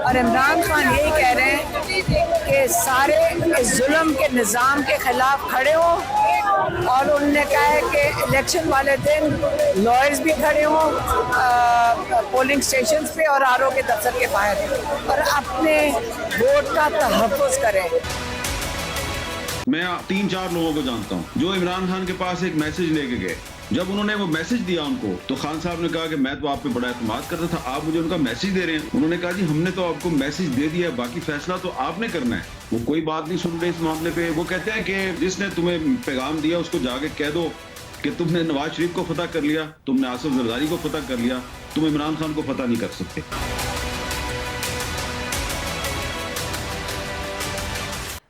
اور عمران خان یہی کہہ رہے ہیں کہ سارے اس ظلم کے نظام کے خلاف کھڑے ہوں، اور انہوں نے کہا ہے کہ الیکشن والے دن لائرز بھی کھڑے ہوں پولنگ اسٹیشنز پہ اور آر او کے دفتر کے باہر، اور اپنے ووٹ کا تحفظ کریں۔ میں 3-4 لوگوں کو جانتا ہوں جو عمران خان کے پاس ایک میسج لے کے گئے، جب انہوں نے وہ میسج دیا ان کو تو خان صاحب نے کہا کہ میں تو آپ پہ بڑا اعتماد کرتا تھا، آپ مجھے ان کا میسج دے رہے ہیں۔ انہوں نے کہا جی ہم نے تو آپ کو میسج دے دیا ہے، باقی فیصلہ تو آپ نے کرنا ہے۔ وہ کوئی بات نہیں سن رہے اس معاملے پہ۔ وہ کہتے ہیں کہ جس نے تمہیں پیغام دیا اس کو جا کے کہہ دو کہ تم نے نواز شریف کو فتح کر لیا، تم نے آصف زرداری کو فتح کر لیا، تم عمران خان کو فتح نہیں کر سکتے۔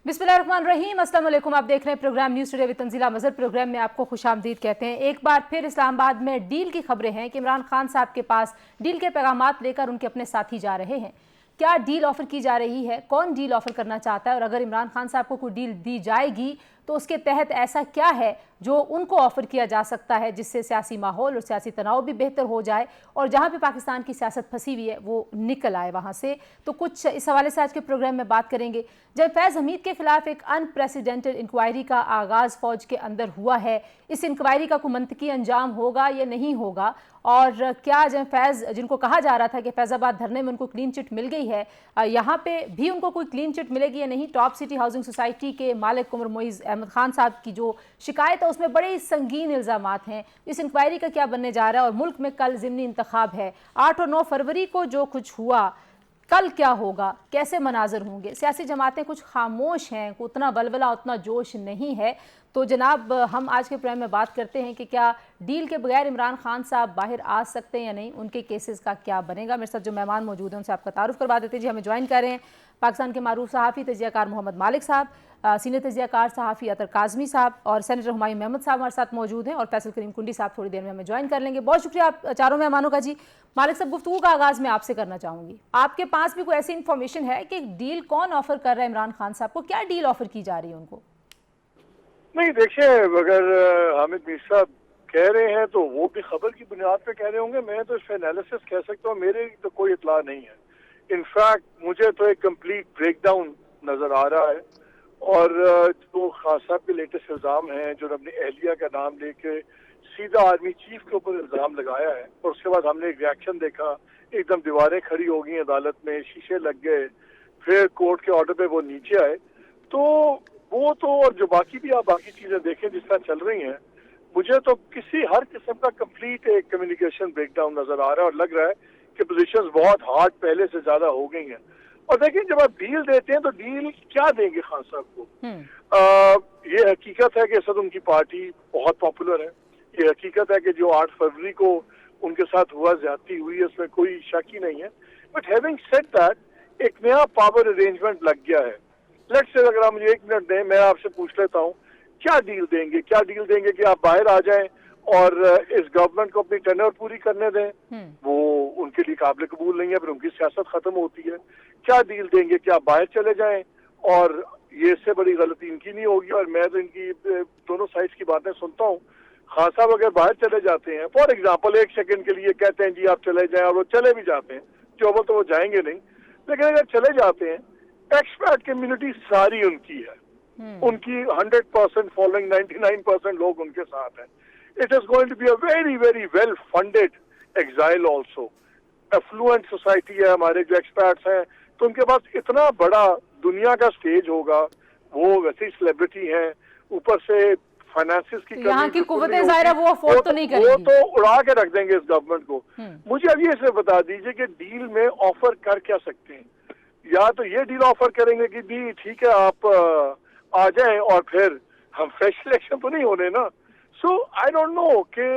بسم اللہ الرحمن الرحیم، السلام علیکم۔ آپ دیکھ رہے ہیں programme news today with Tanzeela Mazhar. Programme میں آپ کو خوش آمدید کہتے ہیں۔ ایک بار پھر اسلام آباد میں ڈیل کی خبریں ہیں کہ عمران خان صاحب کے پاس ڈیل کے پیغامات لے کر ان کے اپنے ساتھی جا رہے ہیں۔ کیا ڈیل آفر کی جا رہی ہے؟ کون ڈیل آفر کرنا چاہتا ہے؟ اور اگر عمران خان صاحب کو کوئی ڈیل دی جائے گی تو اس کے تحت ایسا کیا ہے جو ان کو آفر کیا جا سکتا ہے جس سے سیاسی ماحول اور سیاسی تناؤ بھی بہتر ہو جائے اور جہاں پہ پاکستان کی سیاست پھنسی ہوئی ہے وہ نکل آئے وہاں سے؟ تو کچھ اس حوالے سے آج کے پروگرام میں بات کریں گے۔ جناب فیض حمید کے خلاف ایک ان پریسیڈنٹڈ انکوائری کا آغاز فوج کے اندر ہوا ہے۔ اس انکوائری کا کوئی منطقی انجام ہوگا یا نہیں ہوگا؟ اور کیا جناب فیض، جن کو کہا جا رہا تھا کہ فیض آباد دھرنے میں ان کو کلین چٹ مل گئی ہے، یہاں پہ بھی ان کو کوئی کلین چٹ ملے گی یا نہیں؟ ٹاپ سٹی ہاؤسنگ سوسائٹی کے مالک عمر معیز احمد خان صاحب کی جو شکایت ہے اس میں بڑے سنگین الزامات ہیں۔ اس انکوائری کا کیا بننے جا رہا ہے؟ اور ملک میں کل ضمنی انتخاب ہے، 8 اور 9 فروری کو جو کچھ ہوا کل کیا ہوگا، کیسے مناظر ہوں گے؟ سیاسی جماعتیں کچھ خاموش ہیں، اتنا بلبلہ اتنا جوش نہیں ہے۔ تو جناب ہم آج کے پروگرام میں بات کرتے ہیں کہ کیا ڈیل کے بغیر عمران خان صاحب باہر آ سکتے ہیں یا نہیں، ان کے کیسز کا کیا بنے گا؟ میرے ساتھ جو مہمان موجود ہیں ان سے آپ کا تعارف کروا دیتے ہیں۔ جی ہمیں جوائن کر رہے ہیں پاکستان کے معروف صحافی تجزیہ کار محمد مالک صاحب، سینئر تجزیہ کار صحافی عطر کاظمی صاحب، اور سینیٹر ہمایوں محمد صاحب ہمارے ساتھ موجود ہیں، اور فیصل کریم کنڈی صاحب تھوڑی دیر میں ہمیں جوائن کر لیں گے۔ بہت شکریہ آپ چاروں مہمانوں کا۔ جی مالک صاحب، گفتگو کا آغاز میں آپ سے کرنا چاہوں گی۔ آپ کے پاس بھی کوئی ایسی انفارمیشن ہے کہ ڈیل کون آفر کر رہا ہے عمران خان صاحب کو؟ کیا ڈیل آفر کی جا رہی ہے ان کو؟ نہیں دیکھیں، اگر حامد میر صاحب کہہ رہے ہیں تو وہ بھی خبر کی بنیاد پہ کہہ رہے ہوں گے، میں تو اس پہ انالیسس کہہ سکتا ہوں، میرے تو کوئی اطلاع نہیں ہے۔ انفیکٹ مجھے تو ایک کمپلیٹ بریک ڈاؤن نظر آ رہا ہے، اور جو خان صاحب کے لیٹسٹ الزام ہیں، جو اپنی اہلیہ کا نام لے کے سیدھا آرمی چیف کے اوپر الزام لگایا ہے، اور اس کے بعد ہم نے ایک ریاکشن دیکھا، ایک دم دیواریں کھڑی ہو گئی عدالت میں، شیشے لگ گئے، پھر کورٹ کے آرڈر پہ وہ نیچے آئے، تو وہ تو اور جو باقی بھی آپ باقی چیزیں دیکھیں جس طرح چل رہی ہیں، مجھے تو ہر قسم کا کمپلیٹ ایک کمیونیکیشن بریک ڈاؤن نظر آ رہا ہے، اور لگ رہا ہے کہ پوزیشنز بہت ہارڈ پہلے سے زیادہ ہو گئی ہیں۔ اور دیکھیں جب آپ ڈیل دیتے ہیں تو ڈیل کیا دیں گے خان صاحب کو؟ یہ حقیقت ہے کہ اسد ان کی پارٹی بہت پاپولر ہے، یہ حقیقت ہے کہ جو 8 فروری کو ان کے ساتھ ہوا زیادتی ہوئی ہے اس میں کوئی شک ہی نہیں ہے، بٹ ہیونگ سیڈ دیٹ ایک نیا پاور ارینجمنٹ لگ گیا ہے۔ لیٹس سے اگر آپ مجھے 1 منٹ دیں، میں آپ سے پوچھ لیتا ہوں کیا ڈیل دیں گے؟ کیا ڈیل دیں گے کہ آپ باہر آ جائیں اور اس گورنمنٹ کو اپنی ٹینر پوری کرنے دیں؟ وہ ان کے لیے قابل قبول نہیں ہے، پھر ان کی سیاست ختم ہوتی ہے۔ کیا ڈیل دیں گے کہ آپ باہر چلے جائیں اور یہ اس سے بڑی غلطی ان کی نہیں ہوگی؟ اور میں تو ان کی دونوں سائڈس کی باتیں سنتا ہوں، خان صاحب اگر باہر چلے جاتے ہیں فار ایگزامپل 1 سیکنڈ کے لیے کہتے ہیں جی آپ چلے جائیں، اور وہ چلے بھی جاتے ہیں، جو اول تو وہ جائیں گے نہیں، لیکن اگر چلے جاتے ہیں، ایکسپرٹ کمیونٹی ساری ان کی ہے، ان کی 100% فالوئنگ، 99% لوگ ان کے ساتھ ہیں۔ It is going to be a very, very well funded exile also. Affluent society ہے ہمارے جو ایکسپرٹس ہیں، تو ان کے پاس اتنا بڑا دنیا کا سٹیج ہوگا، وہ ویسے ہی سیلیبریٹی ہیں، اوپر سے فائنانسز کی یہاں کی قوتیں ظاہرہ وہ افورڈ تو نہیں کریں گی، وہ تو اڑا کے رکھ دیں گے اس گورنمنٹ کو۔ مجھے اب یہ سے بتا دیجئے کہ ڈیل میں آفر کر کیا سکتے ہیں؟ یا تو یہ ڈیل آفر کریں گے کہ جی ٹھیک ہے آپ آ جائیں اور پھر ہم فریش الیکشن تو نہیں ہونے نا۔ سو آئی ڈونٹ نو کہ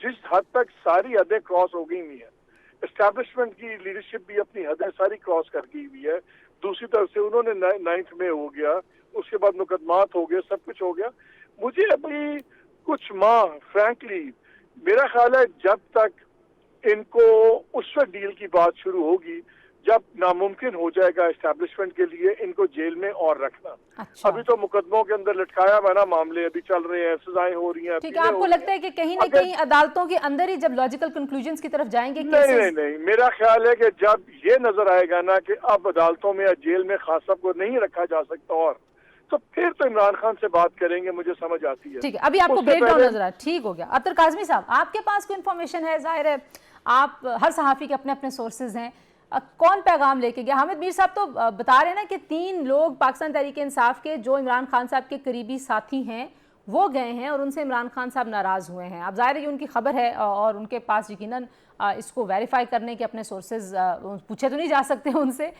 جس حد تک ساری حدیں کراس ہو گئی ہوئی ہیں، اسٹیبلشمنٹ کی لیڈرشپ بھی اپنی حدیں ساری کراس کر گئی ہوئی ہے، دوسری طرف سے انہوں نے 9th میں ہو گیا، اس کے بعد مقدمات ہو گئے، سب کچھ ہو گیا۔ مجھے ابھی کچھ ماہ فرینکلی میرا خیال ہے جب تک ان کو اس وقت ڈیل کی بات شروع ہوگی जब नामुमकिन हो जाएगा एस्टैब्लिशमेंट के लिए इनको जेल में और रखना। अच्छा। अभी तो मुकदमों के अंदर लटकाया हुआ ना मामले अभी चल रहे हैं, सजाएं हो रही हैं। ठीक है, आपको लगता है कि कहीं ना कहीं अदालतों के अंदर ही जब लॉजिकल कंक्लूजन्स की तरफ जाएंगे नहीं, मेरा ख्याल है कि जब ये नजर आएगा ना कि अब अदालतों में या जेल में खान साहब को नहीं रखा जा सकता और तो फिर तो इमरान खान से बात करेंगे, मुझे समझ आती है। ठीक है, अभी आपको ब्रेक डाउन नजर आ, ठीक हो गया। अतर काज़मी साहब, आपके पास कोई इन्फॉर्मेशन है? जाहिर है आप हर सहाफ़ी के अपने अपने सोर्सेज हैं, कौन पैगाम लेके गया? हामिद मीर साहब तो बता रहे हैं ना कि 3 लोग पाकिस्तान तहरीक इंसाफ के जो इमरान खान साहब के करीबी साथी हैं वो गए हैं और उनसे इमरान खान साहब नाराज़ हुए हैं। अब ज़ाहिर है ये उनकी खबर है और उनके पास यकीनन इसको वेरीफाई करने के अपने सोर्सेज पूछे तो नहीं जा सकते उनसे,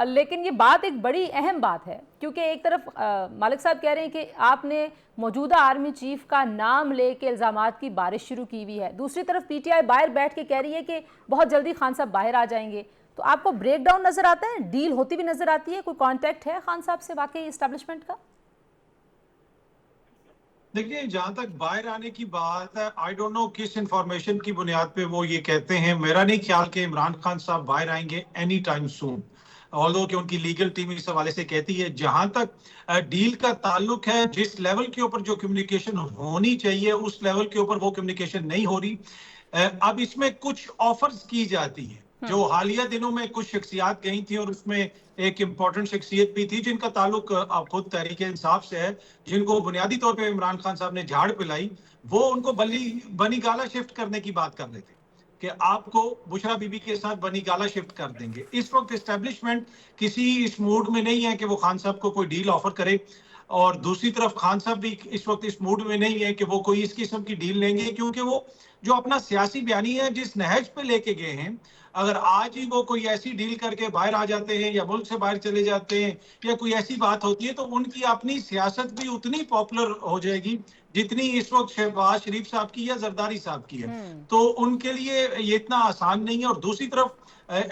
लेकिन ये बात एक बड़ी अहम बात है क्योंकि एक तरफ मालिक साहब कह रहे हैं कि आपने मौजूदा आर्मी चीफ का नाम लेके इल्ज़ामात की बारिश शुरू की हुई है, दूसरी तरफ PTI बाहर बैठ के कह रही है कि बहुत जल्दी खान साहब बाहर आ जाएंगे। तो आपको ब्रेक डाउन नजर आता है, डील होती भी नजर आती है, कोई कांटेक्ट है खान साहब से वाकई एस्टैब्लिशमेंट का? देखिए, जहां तक बाहर आने की बात है, आई डोंट नो किस इंफॉर्मेशन की बुनियाद पे वो ये कहते हैं। मेरा नहीं ख्याल कि इमरान खान साहब बाहर आएंगे एनी टाइम सून, ऑल्दो कि उनकी लीगल टीम इस हवाले से कहती है। जहां तक डील का ताल्लुक है, जिस लेवल के ऊपर जो कम्युनिकेशन होनी चाहिए उस लेवल के ऊपर वो कम्युनिकेशन नहीं हो रही। अब इसमें कुछ ऑफर्स की जाती है जो हालिया दिनों में कुछ शख्सियात गई थी और उसमें एक इम्पोर्टेंट शख्सियत भी थी जिनका ताल्लुक खुद तहरीक इंसाफ से है, जिनको बुनियादी तौर पे इमरान खान साहब ने झाड़ पिलाई। वो उनको बनी गाला शिफ्ट करने की बात कर रहे थे कि आपको बुशरा बीबी के साथ बनी गाला शिफ्ट कर देंगे। इस वक्त एस्टेब्लिशमेंट किसी इस मूड में नहीं है कि वो खान साहब को कोई डील ऑफर करे, और दूसरी तरफ खान साहब भी इस वक्त इस मूड में नहीं है कि वो कोई इस किस्म की डील लेंगे, क्योंकि वो जो अपना सियासी बयानी है जिस नहज पे लेके गए हैं, अगर आज ही वो कोई ऐसी डील करके बाहर आ जाते हैं या मुल्क से बाहर चले जाते हैं या कोई ऐसी बात होती है तो उनकी अपनी सियासत भी उतनी पॉपुलर हो जाएगी जितनी इस वक्त शहबाज शरीफ साहब की या जरदारी साहब की है। तो उनके लिए ये इतना आसान नहीं है। और दूसरी तरफ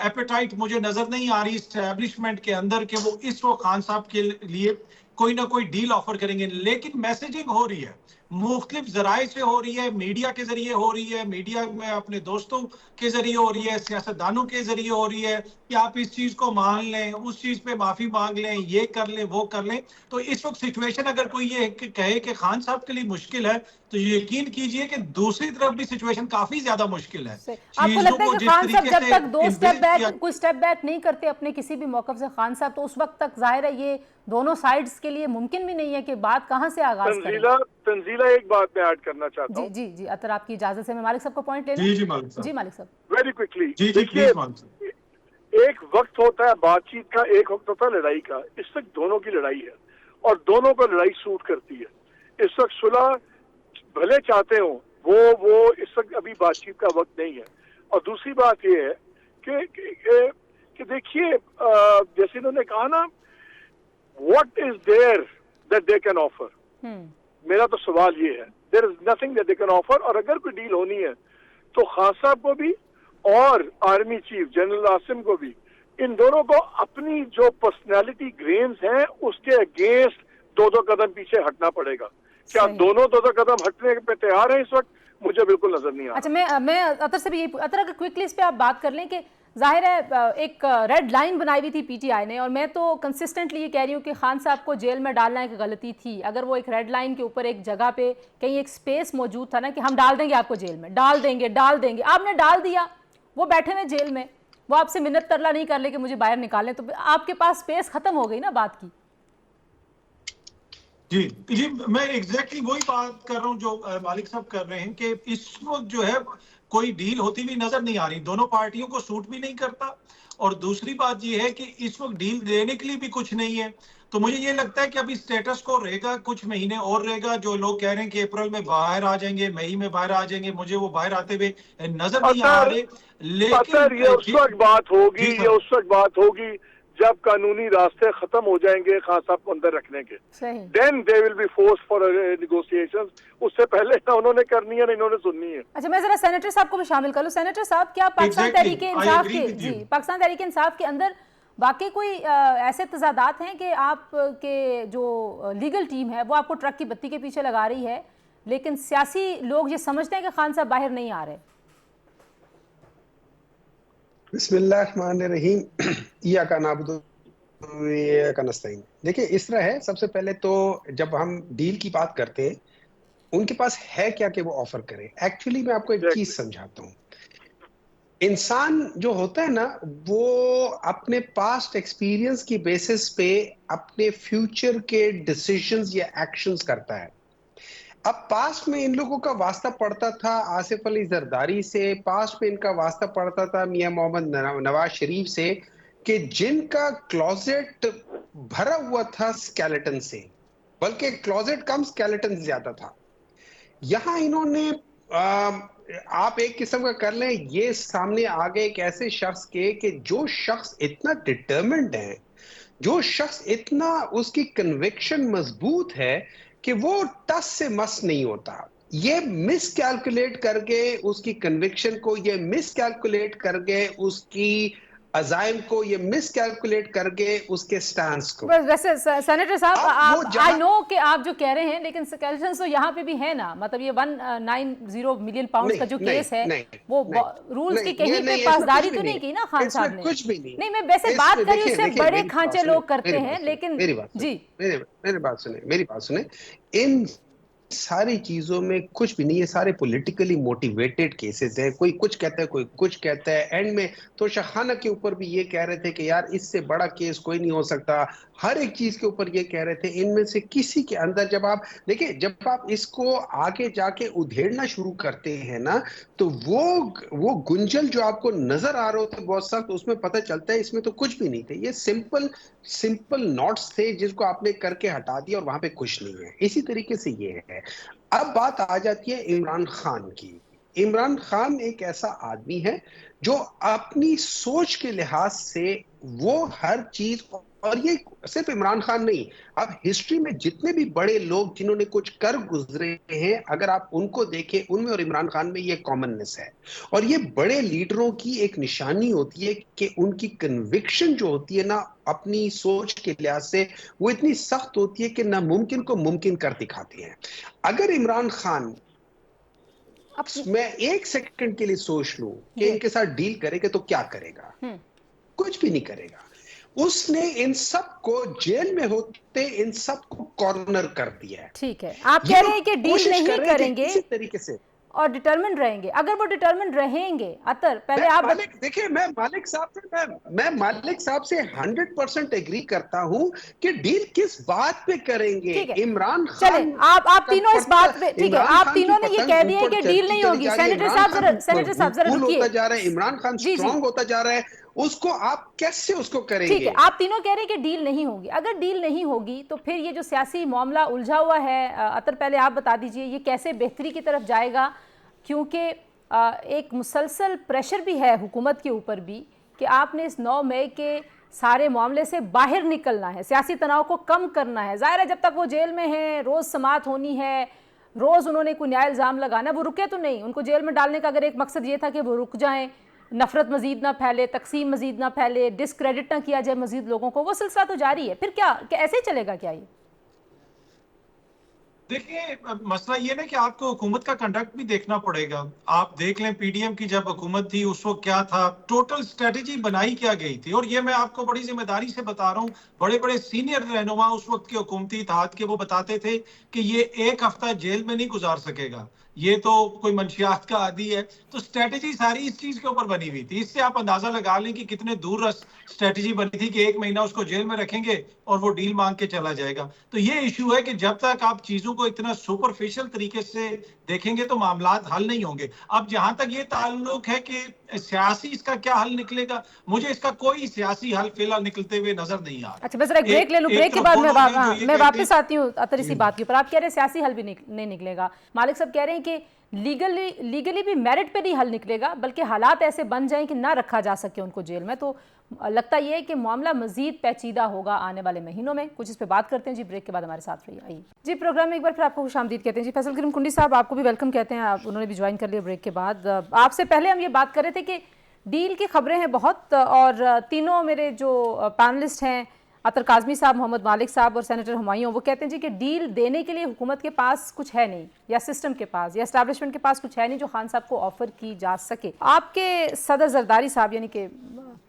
एपेटाइट मुझे नजर नहीं आ रही एस्टैब्लिशमेंट के अंदर कि वो इस वक्त खान साहब के लिए कोई ना कोई डील ऑफर करेंगे। लेकिन मैसेजिंग हो रही है, मुख्तलिफ जराए से हो रही है, मीडिया के जरिए हो रही है, मीडिया में अपने दोस्तों के जरिए हो रही है, सियासतदानों के जरिए हो रही है कि आप इस चीज को मान लें, उस चीज पे माफी मांग लें, ये कर लें, वो कर लें। तो इस वक्त सिचुएशन अगर कोई ये कहे कि खान साहब के लिए मुश्किल है तो यकीन कीजिए कि दूसरी तरफ भी सिचुएशन काफी ज्यादा मुश्किल है। आपको लगता है कि खान साहब जब तक कोई स्टेप बैक नहीं करते अपने किसी भी मौकफ से खान साहब, तो उस वक्त तक जाहिर है ये दोनों साइड्स के लिए मुमकिन भी नहीं है कि बात कहां से आगाज करें। तंजीला एक बात मैं ऐड करना चाहता हूं। जी, अतर आपकी इजाजत से मैं मालिक साहब को पॉइंट ले लूं। जी मालिक साहब, वेरी क्विकली। एक वक्त होता है बातचीत का, एक वक्त होता है लड़ाई का। इस वक्त दोनों की लड़ाई है और दोनों को लड़ाई सूट करती है। इस वक्त सुलह भले चाहते हो वो इस वक्त अभी बातचीत का वक्त नहीं है। और दूसरी बात ये है कि देखिए जैसे इन्होंने कहा ना, what is there that they can offer. मेरा तो सवाल ये है, there is nothing that they can offer. और अगर कोई डील होनी है तो खान साहब को भी और आर्मी चीफ जनरल आसिम को भी, इन दोनों को अपनी जो पर्सनैलिटी ग्रेन्स हैं उसके अगेंस्ट 2-2 कदम पीछे हटना पड़ेगा। क्या दोनों 2-2 कदम हटने पे तैयार हैं इस वक्त? मुझे बिल्कुल नजर नहीं आ रहा। अच्छा, मैं अतर से भी यही, अतर अगर क्विकली इस पे आप बात कर लें कि जाहिर है एक रेड लाइन बनाई हुई थी PTI ने, और मैं तो कंसिस्टेंटली ये कह रही हूँ कि खान साहब को जेल में डालना एक गलती थी। अगर वो एक रेड लाइन के ऊपर एक जगह पे कहीं एक स्पेस मौजूद था ना कि हम डाल देंगे आपको जेल में, डाल देंगे, आपने डाल दिया, वो बैठे हुए जेल में, वो आपसे मिन्नत तरला नहीं कर ले कि मुझे बाहर निकालें, तो आपके पास स्पेस खत्म हो गई ना बात की। जी, मैं एग्जैक्टली वही बात कर रहा हूँ जो मालिक साहब कर रहे हैं कि इस वक्त जो है कोई डील होती हुई नजर नहीं आ रही, दोनों पार्टियों को सूट भी नहीं करता। और दूसरी बात ये है कि इस वक्त डील देने के लिए भी कुछ नहीं है। तो मुझे ये लगता है कि अभी स्टेटस को रहेगा, कुछ महीने और रहेगा। जो लोग कह रहे हैं कि अप्रैल में बाहर आ जाएंगे, मई में बाहर आ जाएंगे, मुझे वो बाहर आते हुए नजर नहीं आ रहे। लेकिन ये उस वक्त बात होगी जब कानूनी रास्ते खत्म हो जाएंगे खान साहब को अंदर रखने के, then they will be force for negotiations. उससे पहले ना उन्होंने करनी है ना इन्होंने सुननी है। अच्छा, मैं जरा सेनेटर साहब को भी शामिल कर लूं। सेनेटर साहब, क्या पाकिस्तान तहरीक इंसाफ के पाकिस्तान तहरीक इंसाफ के अंदर वाकई कोई ऐसे तजादात हैं कि आप के जो लीगल टीम है वो आपको ट्रक की बत्ती के पीछे लगा रही है, लेकिन सियासी लोग ये समझते हैं कि खान साहब बाहर नहीं आ रहे? बिस्मिल्लाहिर्रहमानिर्रहीम इय्याका नअबुदु व इय्याका नस्तईन। देखिए इस तरह है, सबसे पहले तो जब हम डील की बात करते हैं, उनके पास है क्या कि वो ऑफर करें। एक्चुअली मैं आपको एक चीज समझाता हूँ। इंसान जो होता है ना, वो अपने पास्ट एक्सपीरियंस की बेसिस पे अपने फ्यूचर के डिसीजंस या एक्शंस करता है। अब पास्ट में इन लोगों का वास्ता पड़ता था आसिफ अली जरदारी से, पास्ट में इनका वास्ता पड़ता था मियां मोहम्मद नवाज शरीफ से, कि जिनका क्लोजेट भरा हुआ था स्केलेटन से, बल्कि क्लोजेट कम स्केलेटन ज्यादा था। यहां इन्होंने आप एक किस्म का कर लें, ये सामने आ गए एक ऐसे शख्स के कि जो शख्स इतना डिटर्मिन्ड है, जो शख्स इतना उसकी कन्विक्शन मजबूत है कि वो टस से मस नहीं होता। ये मिस कैलकुलेट करके उसकी कन्विक्शन को, ये मिस कैलकुलेट करके उसकी अजाइम को, ये मिस कैलकुलेट करके उसके स्टैंस को। वैसे सेनेटर साहब, आई नो कि आप जो कह रहे हैं, लेकिन स्केलेटन तो यहाँ पे भी है ना, मतलब ये 190 मिलियन पाउंड का जो केस है, वो रूल्स की कहीं पे पासदारी तो नहीं की ना खान साहब ने? कुछ भी नहीं। मैं वैसे बात करी, उससे बड़े खांचे लोग करते हैं, लेकिन जी मेरी बात सुने, इन सारी चीजों में कुछ भी नहीं, ये सारे पॉलिटिकली मोटिवेटेड केसेस हैं। कोई कुछ कहता है, कोई कुछ कहता है। एंड में तो शाहाना के ऊपर भी ये कह रहे थे कि यार इससे बड़ा केस कोई नहीं हो सकता। हर एक चीज के ऊपर ये कह रहे थे। इनमें से किसी के अंदर जब आप देखिए, जब आप इसको आगे जाके उधेड़ना शुरू करते हैं ना, तो वो गुंजल जो आपको नजर आ रहे होते बहुत सख्त, उसमें पता चलता है इसमें तो कुछ भी नहीं थे। ये सिंपल नॉट्स थे जिसको आपने करके हटा दिया और वहां पे कुछ नहीं है। इसी तरीके से ये है। अब बात आ जाती है इमरान खान की। इमरान खान एक ऐसा आदमी है जो अपनी सोच के लिहाज से वो हर चीज, और ये सिर्फ इमरान खान नहीं, अब हिस्ट्री में जितने भी बड़े लोग जिन्होंने कुछ कर गुजरे हैं, अगर आप उनको देखें, उनमें और इमरान खान में ये कॉमननेस है। और ये बड़े लीडरों की एक निशानी होती है कि उनकी कन्विक्शन जो होती है ना, अपनी सोच के लिहाज से वो इतनी सख्त होती है कि नामुमकिन को मुमकिन कर दिखाते हैं। अगर इमरान खान, मैं एक सेकंड के लिए सोच लूं कि इनके साथ डील करेगा तो क्या करेगा? कुछ भी नहीं करेगा। उसने इन सब को जेल में होते इन सब को कॉर्नर कर दिया है। ठीक है, आप कह रहे हैं कि डील नहीं करेंगे इसी तरीके से और डिटरमिन रहेंगे। अगर वो डिटरमिन रहेंगे, अतर पहले आप देखिए, मैं मालिक साहब से 100% एग्री करता हूं कि डील किस बात पे करेंगे। इमरान खान, चले आप तीनों इस बात पे, ठीक है, आप तीनों ने ये कह दिया कि डील नहीं होगी। सेनेटर साहब जरा रुकिए। जा रहा है इमरान खान, स्ट्रांग होता जा रहा है, उसको आप कैसे उसको करेंगे? ठीक है, आप तीनों कह रहे हैं कि डील नहीं होगी। अगर डील नहीं होगी तो फिर ये जो सियासी मामला उलझा हुआ है, अतर पहले आप बता दीजिए ये कैसे बेहतरी की तरफ जाएगा? क्योंकि एक मुसलसल प्रेशर भी है हुकूमत के ऊपर भी कि आपने इस 9 मई के सारे मामले से बाहर निकलना है, सियासी तनाव को कम करना है। ज़ाहिर है जब तक वो जेल में हैं, रोज़ समाअत होनी है, रोज़ उन्होंने कोई नया इल्ज़ाम लगाना, वो रुके तो नहीं। उनको जेल में डालने का अगर एक मकसद ये था कि वो रुक जाएं, नफरत मजीद ना फैले, तकसीम मजीद ना फैले, डिस्क्रेडिट ना किया जाए मजीद लोगों को, वो सिलसिला तो जारी है। फिर क्या ऐसे ही चलेगा क्या ये? देखिए, मसला ये ना कि आपको हुकूमत का कंडक्ट भी देखना पड़ेगा। आप देख लें पीडीएम की जब हुकूमत थी उस वक्त क्या था, टोटल स्ट्रेटेजी बनाई क्या गई थी। और ये मैं आपको बड़ी जिम्मेदारी से बता रहा हूँ, बड़े बड़े सीनियर रहनुमा उस वक्त के हुकूमती इत्तेहाद के वो बताते थे कि ये एक हफ्ता जेल में नहीं गुजार सकेगा, ये तो कोई मंशियात का आदी है। तो स्ट्रेटेजी सारी इस चीज के ऊपर बनी हुई थी। इससे आप अंदाजा लगा लें कि कितने दूर स्ट्रेटेजी बनी थी कि 1 महीना उसको जेल में रखेंगे और वो डील मांग के चला जाएगा। तो ये इशू है कि जब तक आप चीजों को इतना सुपरफिशियल तरीके से देखेंगे तो मामलात हल नहीं होंगे। अब जहां तक ये ताल्लुक है कि सियासी इसका क्या हल निकलेगा, मुझे इसका कोई सियासी हल फिलहाल निकलते हुए नजर नहीं आ रहा। अच्छा, बस एक ब्रेक ले लूं, ब्रेक के बाद मैं वापस आती हूँ अतर इसी बात के ऊपर। आप कह रहे हैं सियासी हल भी नहीं निकलेगा, मालिक साहब कह रहे हैं कि लीगली भी मेरिट पे नहीं हल निकलेगा, बल्कि हालात ऐसे बन जाएं कि ना रखा जा सके उनको जेल में। तो लगता ये है कि मामला मजीद पेचीदा होगा आने वाले महीनों में। कुछ इस पे बात करते हैं जी, ब्रेक के बाद हमारे साथ रहिए। आइए जी, प्रोग्राम में एक बार फिर आपको खुशामदीद कहते हैं जी। फैसल करीम कुंडी साहब, आपको भी वेलकम कहते हैं, उन्होंने भी ज्वाइन कर लिया ब्रेक के बाद। आपसे पहले हम ये बात कर रहे थे कि डील की खबरें हैं बहुत, और तीनों मेरे जो पैनलिस्ट हैं अतर काज़मी साहब, मोहम्मद मालिक साहब और सेनेटर हुमायूं, वो कहते हैं जी कि डील देने के लिए हुकूमत के पास कुछ है नहीं, या सिस्टम के पास या एस्टैब्लिशमेंट के पास कुछ है नहीं जो खान साहब को ऑफ़र की जा सके। आपके सदर जरदारी साहब यानी कि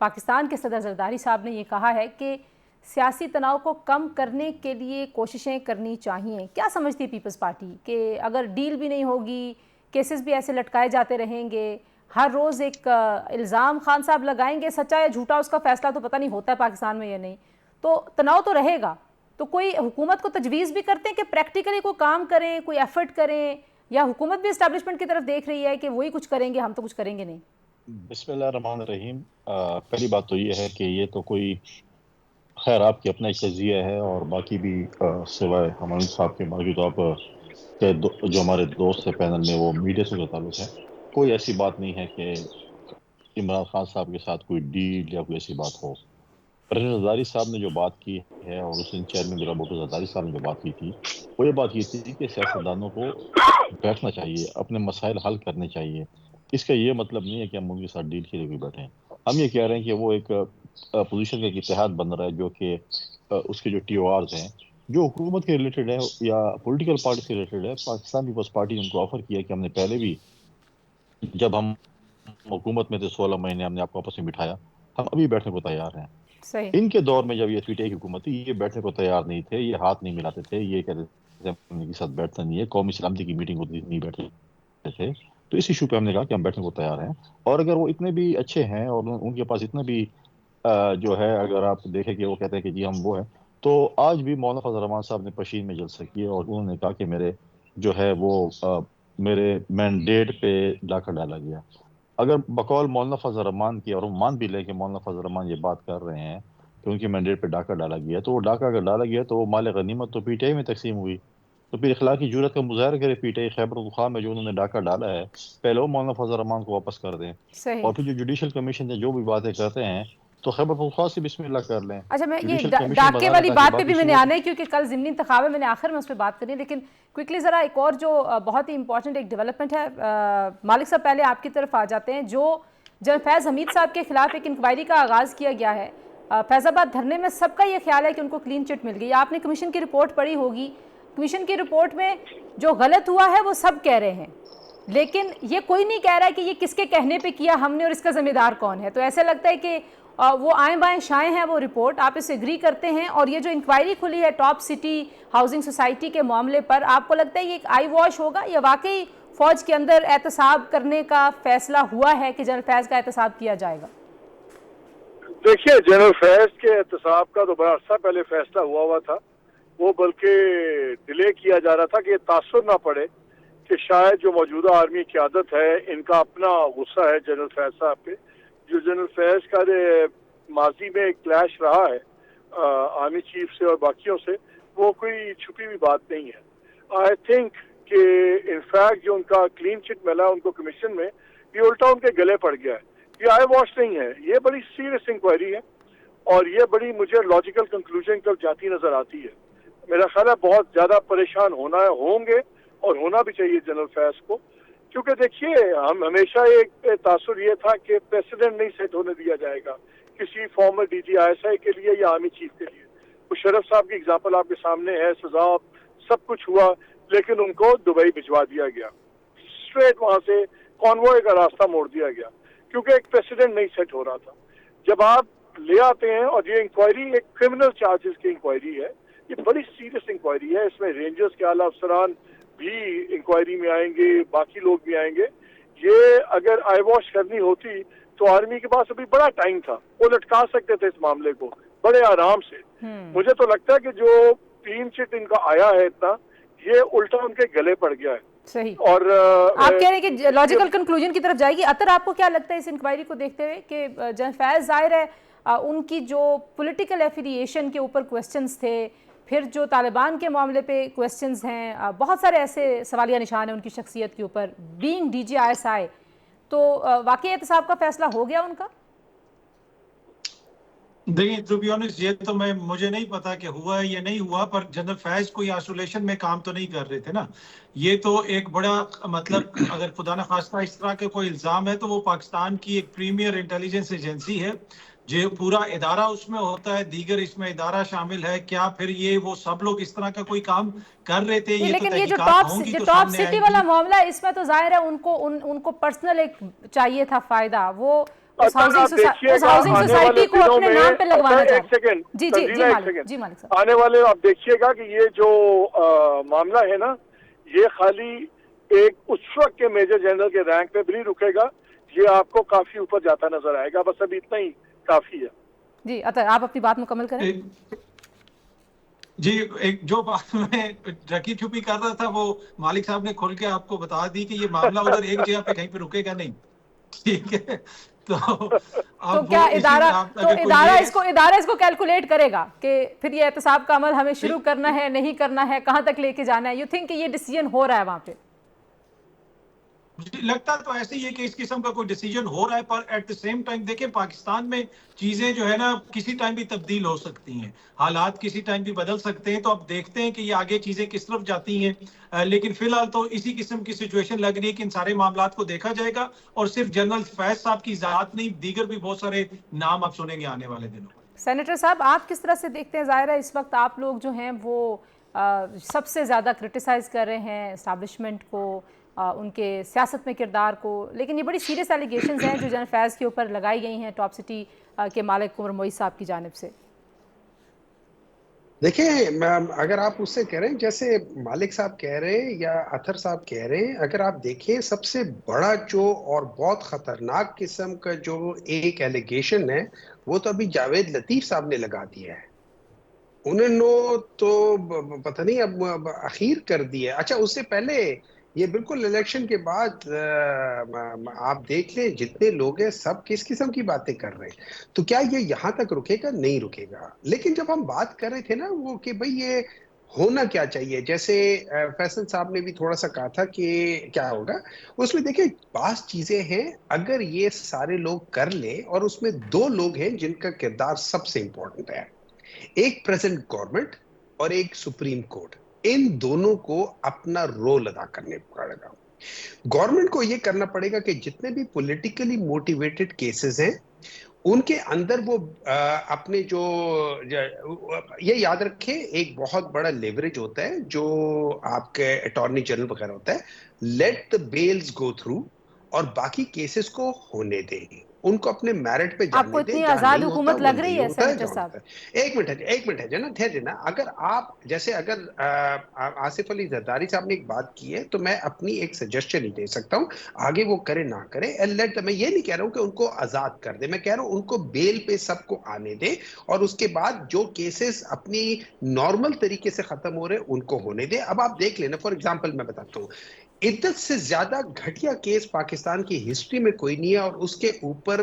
पाकिस्तान के सदर जरदारी साहब ने ये कहा है कि सियासी तनाव को कम करने के लिए कोशिशें करनी चाहिए। क्या समझती है पीपल्स पार्टी कि अगर डील भी नहीं होगी, केसेस भी ऐसे लटकाए जाते रहेंगे, हर रोज़ एक इल्ज़ाम खान साहब लगाएंगे, सच्चा या झूठा उसका फ़ैसला तो पता नहीं होता है पाकिस्तान में या नहीं, तो तनाव तो रहेगा। तो कोई हुकूमत को तजवीज़ भी करते हैं कि प्रैक्टिकली कोई काम करें, कोई एफर्ट करें, या हुकूमत भी इस्टेब्लिशमेंट की तरफ देख रही है कि वही कुछ करेंगे, हम तो कुछ करेंगे नहीं? बिस्मिल्लाहिर्रहमानिर्रहीम। पहली बात तो ये है कि ये तो कोई खैर आपकी अपना एक तजिया है, और बाकी भी सिवाय हमारे साहब के बाकी तो आप जो हमारे दोस्त है पैनल में वो मीडिया से ताल्लुक़ है, कोई ऐसी बात नहीं है कि इमरान खान साहब के साथ कोई डील या कोई ऐसी बात हो। प्रेसिडेंट जरदारी साहब ने जो बात की है और उस चेयरमैन मेरा भुट्टो जरदारी साहब ने जो बात की थी, वो ये बात ये थी कि सियासतदानों को बैठना चाहिए, अपने मसाइल हल करने चाहिए। इसका ये मतलब नहीं है कि हम उनके साथ डील के लिए भी बैठे हैं। हम ये कह रहे हैं कि वो एक पोजीशन का एक इत्तेहाद बन रहा है जो कि उसके जो TORs हैं जो हुकूमत के रिलेटेड है या पॉलिटिकल पार्टी से रिलेटेड है। पाकिस्तान पीपल्स पार्टी ने उनको ऑफर किया कि हमने पहले भी जब हम हुकूमत में थे 16 महीने हमने आपको आपस में बिठाया, हम अभी बैठने को तैयार हैं। सही। इनके दौर में जब ये PTI की हुकूमत थी ये बैठने को तैयार नहीं थे, ये हाथ नहीं मिलाते थे, ये कहते थे हम इनके साथ बैठना नहीं है, कौमी सलामती की मीटिंग होती नहीं बैठते थे। तो इस इशू पे हमने कहा कि हम बैठने को तैयार हैं, और अगर वो इतने भी अच्छे हैं और उनके पास इतना भी जो है, अगर आप देखें कि वो कहते हैं कि जी हम वो हैं, तो आज भी मौलाना फजल रहमान साहब ने पशीन में जलसा किया और उन्होंने कहा कि मेरे जो है वो मेरे मैंडेट पे डाका डाला गया। अगर बकौल मौलाना फजल रहमान की, और वो मान भी लें कि मौलाना फजल रहमान ये बात कर रहे हैं कि उनके मैंडेट पे डाका डाला गया, तो वो डाका अगर डाला गया तो वो माल गनीमत तो PTI में तकसीम हुई, तो फिर इखलाकी जुर्रत का मुजाहरा करे PTI खैबर पख्तूनख्वा में जो उन्होंने डाका डाला है, पहले वो मौलाना फजल रहमान को वापस कर दें। सही। और फिर जो जुडिशल कमीशन है जो भी बातें करते हैं तो खैबर पख्तूनख्वा से बिस्मिल्लाह कर लें। अच्छा, मैं ये जुडिशल कमीशन डाके वाली बनाने बात ताकि पे भी बाकी मैंने सूरत- आना है क्योंकि कल ज़िमनी इंतखाब है, मैंने आखिर में उस पर बात करनी है, लेकिन क्विकली ज़रा एक और जो बहुत ही इंपॉर्टेंट एक डेवलपमेंट है, मालिक साहब पहले आपकी तरफ आ जाते हैं। जो जनरल फैज़ हमीद साहब के खिलाफ एक इंक्वायरी का आगाज़ किया गया है, फैज़ाबाद धरने में सबका ये ख्याल है कि उनको क्लीन चिट मिल गई। आपने कमीशन की रिपोर्ट पढ़ी होगी, कमीशन की रिपोर्ट में जो गलत हुआ है वो सब कह रहे हैं, लेकिन ये कोई नहीं कह रहा है कि ये किसके कहने पे किया हमने और इसका ज़िम्मेदार कौन है। तो ऐसा लगता है कि वो आए बाएं शाएं हैं वो रिपोर्ट, आप इससे एग्री करते हैं? और ये जो इंक्वायरी खुली है टॉप सिटी हाउसिंग सोसाइटी के मामले पर, आपको लगता है ये एक आई वॉश होगा या वाकई फ़ौज के अंदर एहतसाब करने का फैसला हुआ है कि जनरल फैज़ का एहतसाब किया जाएगा? देखिए, जनरल फैज़ के एहतसाब का तो बड़ा अर्सा पहले फैसला हुआ था, वो बल्कि डिले किया जा रहा था कि तासुर ना पड़े कि शायद जो मौजूदा आर्मी क़यादत है इनका अपना गुस्सा है जनरल फैज़ साहब पे। जो जनरल फैज़ का माजी में एक क्लैश रहा है आर्मी चीफ से और बाकियों से, वो कोई छुपी हुई बात नहीं है। आई थिंक कि इनफैक्ट जो उनका क्लीन चिट मिला उनको कमीशन में, ये उल्टा उनके गले पड़ गया है। ये आई वॉश नहीं है, ये बड़ी सीरियस इंक्वायरी है और ये बड़ी मुझे लॉजिकल कंक्लूजन तक जाती नजर आती है। मेरा ख्याल है बहुत ज्यादा परेशान होंगे और होना भी चाहिए जनरल फैज़ को, क्योंकि देखिए हम हमेशा एक तासुर ये था कि प्रेसिडेंट नहीं सेट होने दिया जाएगा किसी फॉर्मर DG ISI के लिए या आर्मी चीफ के लिए। मुशर्रफ साहब की एग्जांपल आपके सामने है, सजा सब कुछ हुआ, लेकिन उनको दुबई भिजवा दिया गया, स्ट्रेट वहां से कॉन्वॉय का रास्ता मोड़ दिया गया क्योंकि एक प्रेसिडेंट नहीं सेट हो रहा था। जब आप ले आते हैं, और ये इंक्वायरी एक क्रिमिनल चार्जेस की इंक्वायरी है, ये बड़ी सीरियस इंक्वायरी है, इसमें रेंजर्स के आला अफसरान भी इंक्वायरी में आएंगे, बाकी लोग भी आएंगे। ये अगर आई वॉश करनी होती तो आर्मी के पास अभी बड़ा टाइम था, वो लटका सकते थे इस मामले को बड़े आराम से। मुझे तो लगता है कि जो क्लीन चिट इनका आया है इतना, ये उल्टा उनके गले पड़ गया है। सही। और आप कह रहे हैं कि लॉजिकल कंक्लूजन की तरफ जाएगी। अतर, आपको क्या लगता है इस इंक्वायरी को देखते हुए कि जनरल फैज़ जाहिर है उनकी जो पॉलिटिकल एफिलिएशन के ऊपर क्वेश्चंस थे, फिर जो तालिबान के मामले पे क्वेश्चंस हैं, बहुत सारे ऐसे सवालिया निशान हैं उनकी शख्सियत के ऊपर, बीइंग DG ISI, तो वाकई एहतसाब का फैसला हो गया उनका? देखिए, टू बी ऑनेस्ट, ये तो मुझे नहीं पता कि हुआ है या नहीं हुआ, पर जनरल फैज कोई आइसोलेशन में काम तो नहीं कर रहे थे ना। ये तो एक बड़ा, मतलब अगर खुदा न खास्ता इस तरह का कोई इल्जाम है तो वो पाकिस्तान की एक प्रीमियर इंटेलिजेंस एजेंसी है, जो पूरा इदारा उसमें होता है, दीगर इसमें इदारा शामिल है। क्या फिर ये वो सब लोग इस तरह का कोई काम कर रहे थे? ये लेकिन तो ये जो तहकीकात होंगी तो टॉप सामने सिटी आएंगी। वाला मामला है, इसमें तो जाहिर है उनको पर्सनल एक चाहिए था फायदा, वो उस हाउसिंग सोसाइटी को अपने नाम पे लगवाना था। एक सेकंड, जी मालिक साहब, आने वाले आप देखिएगा कि ये जो मामला है ना, ये खाली एक उस वक्त के मेजर जनरल के रैंक पे भी नहीं रुकेगा, ये आपको काफी ऊपर जाता नजर आएगा। बस अभी इतना ही काफी है। जी अतर आप अपनी बात मुकम्मल करें। जी, एक जो बात मैं रखी छुपी कर रहा था वो मालिक साहब ने खोल के आपको बता दी कि ये मामला उधर एक जगह पे कहीं पे रुकेगा नहीं, ठीक है? तो क्या इदारा इसको कैलकुलेट करेगा कि फिर ये एहतसाब का अमल हमें शुरू करना है, नहीं करना है, कहां तक लेके जाना है? यू थिंक कि ये डिसीजन हो रहा है वहां पे? लगता तो ऐसे ही है कि इस किस्म का कोई डिसीजन हो रहा है, पर एट द सेम टाइम देखें, पाकिस्तान में चीजें जो है ना किसी टाइम भी तब्दील हो सकती हैं, हालात किसी टाइम भी बदल सकते हैं। तो अब देखते हैं कि ये आगे चीजें किस तरफ जाती हैं। लेकिन फिलहाल तो इसी किस्म की सिचुएशन लग रही है कि इन सारे मामलात को देखा जाएगा, और सिर्फ जनरल फैज साहब की जात नहीं, दीगर भी बहुत सारे नाम आप सुनेंगे आने वाले दिनों में। सेनेटर साहब, आप किस तरह से देखते हैं? ज़ाहिर है इस वक्त आप लोग जो हैं वो सबसे ज़्यादा क्रिटिसाइज़ कर रहे हैं एस्टैब्लिशमेंट को, उनके सियासत में किरदार को, लेकिन ये बड़ी सीरियस एलिगेशंस हैं जो जनरल फैज़ के ऊपर लगाई गई हैं टॉप सिटी के मालिक कुंवर मोइज़ साहब की जानिब से। देखिए, अगर आप उससे कह रहे हैं जैसे मालिक साहब कह रहे हैं या अतर साहब कह रहे हैं, अगर आप देखें सबसे बड़ा जो और बहुत खतरनाक किस्म का जो एक एलिगेशन है वो तो अभी जावेद लतीफ साहब ने लगा दिया है। उन्होंने तो पता नहीं अब अखीर कर दिया। अच्छा, उससे पहले ये बिल्कुल इलेक्शन के बाद आप देख लें जितने लोग हैं सब किस किस्म की बातें कर रहे हैं। तो क्या ये यहाँ तक रुकेगा? नहीं रुकेगा। लेकिन जब हम बात कर रहे थे ना वो कि भाई ये होना क्या चाहिए, जैसे फैसल साहब ने भी थोड़ा सा कहा था कि क्या होगा, उसमें देखिए बात चीजें हैं। अगर ये सारे लोग कर लें, और उसमें दो लोग हैं जिनका किरदार सबसे इंपॉर्टेंट है, एक प्रेजेंट गवर्नमेंट और एक सुप्रीम कोर्ट, इन दोनों को अपना रोल अदा करने पड़ेगा। गवर्नमेंट को यह करना पड़ेगा कि जितने भी पॉलिटिकली मोटिवेटेड केसेस हैं उनके अंदर वो अपने जो ये याद रखें, एक बहुत बड़ा लेवरेज होता है जो आपके अटॉर्नी जनरल वगैरह होता है, let the bells go through और बाकी केसेस को होने दें, उनको अपने मेरिट पे जाने आपको इतनी आजाद हुकूमत लग रही है सेनेटर साहब? एक मिनट है जना, ठहरे ना। अगर आप जैसे अगर आसिफ अली जरदारी साहब ने एक बात की है तो मैं अपनी एक सजेशन ही दे सकता हूं, आगे वो करे ना करे, लेट, मैं ये नहीं कह रहा हूं कि उनको आजाद कर दे, मैं कह रहा हूं उनको बेल पे सबको आने दे, और उसके बाद जो केसेस अपनी नॉर्मल तरीके से खत्म हो रहे उनको होने दे। अब आप देख लेना, फॉर एग्जाम्पल मैं बताता हूँ, इद्दत से ज्यादा घटिया केस पाकिस्तान की हिस्ट्री में कोई नहीं है, और उसके ऊपर जो